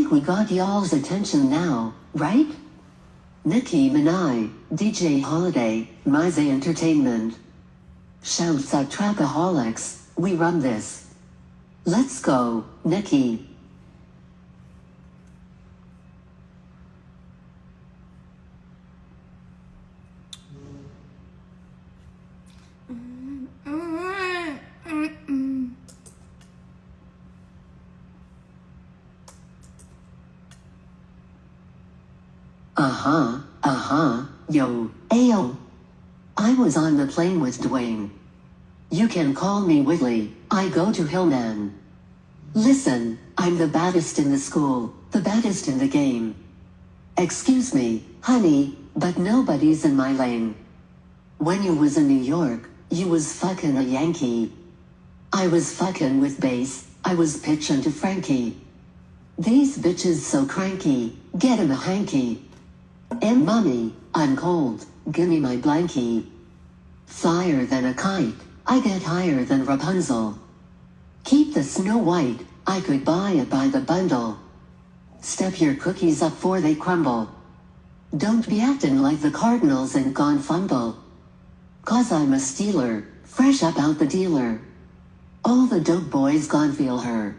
think we got y'all's attention now, right? Nicki Minaj, DJ Holiday, Mize Entertainment. Shouts at Trapaholics, we run this. Let's go, Nicki. Yo, ayo. I was on the plane with Dwayne. You can call me Whitley, I go to Hillman. Listen, I'm the baddest in the school, the baddest in the game. Excuse me, honey, but nobody's in my lane. When you was in New York, you was fucking a Yankee. I was fucking with bass, I was pitchin' to Frankie. These bitches so cranky, get 'em a hanky. And mommy, I'm cold, gimme my blankie. Flyer than a kite, I get higher than Rapunzel. Keep the Snow White, I could buy it by the bundle. Step your cookies up 'fore they crumble. Don't be actin' like the Cardinals and gone fumble. 'Cause I'm a stealer, fresh up out the dealer. All the dope boys gone feel her.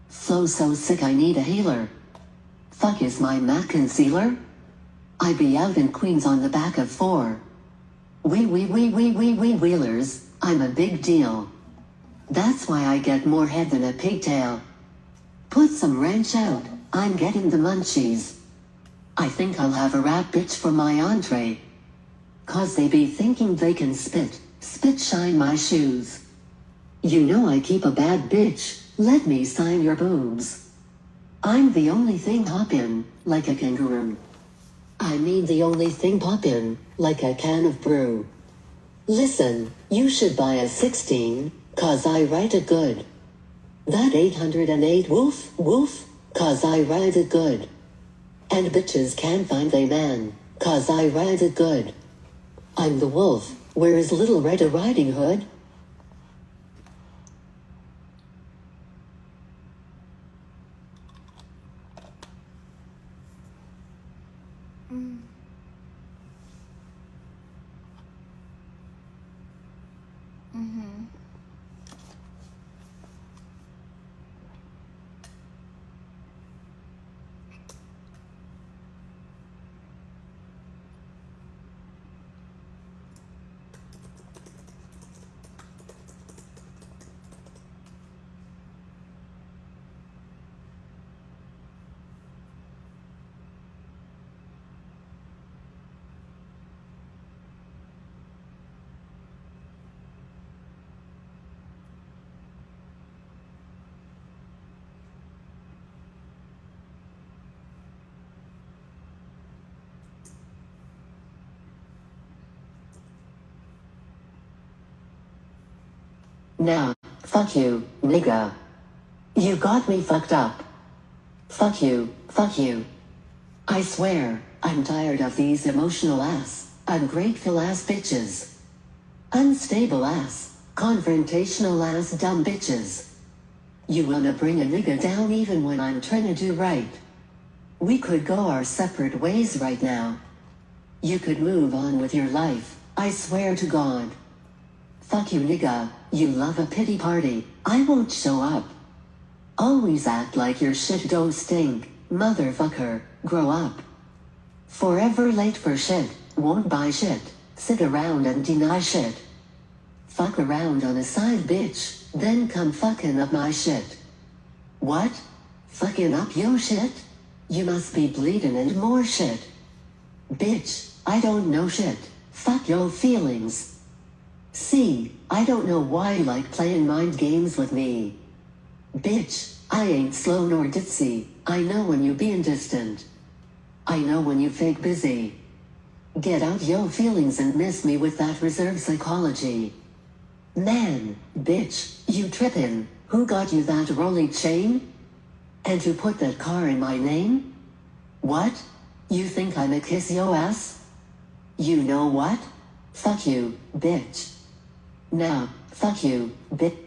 Flow so sick I need a healer. Fuck is my matte concealer? I be out in Queens on the back of 4. Wheelers, I'm a big deal. That's why I get more head than a pigtail. Put some ranch out, I'm getting the munchies. I think I'll have a rap bitch for my entree. 'Cause they be thinking they can spit shine my shoes. You know I keep a bad bitch, let me sign your boobs. I'm the only thing hoppin', like a kangaroo. I mean the only thing poppin', like a can of brew. Listen, you should buy a 16, 'cause I write it good. That 808 woof, 'cause I write it good. And bitches can't find they man, 'cause I write it good. I'm the wolf, where is Little Red Riding Hood? Now, fuck you, nigga. You got me fucked up. Fuck you, fuck you. I swear, I'm tired of these emotional ass, ungrateful ass bitches. Unstable ass, confrontational ass dumb bitches. You wanna bring a nigga down even when I'm trying to do right. We could go our separate ways right now. You could move on with your life, I swear to God. Fuck you nigga, you love a pity party, I won't show up. Always act like your shit don't stink, motherfucker, grow up. Forever late for shit, won't buy shit, sit around and deny shit. Fuck around on a side bitch, then come fucking up my shit. What? Fucking up your shit? You must be bleeding and more shit. Bitch, I don't know shit, fuck your feelings. See, I don't know why you like playing mind games with me. Bitch, I ain't slow nor ditzy, I know when you being distant. I know when you fake busy. Get out yo feelings and miss me with that reserved psychology. Man, bitch, you trippin', who got you that rolly chain? And who put that car in my name? What? You think I'ma kiss yo ass? You know what? Fuck you, bitch. Now, fuck you, bitch.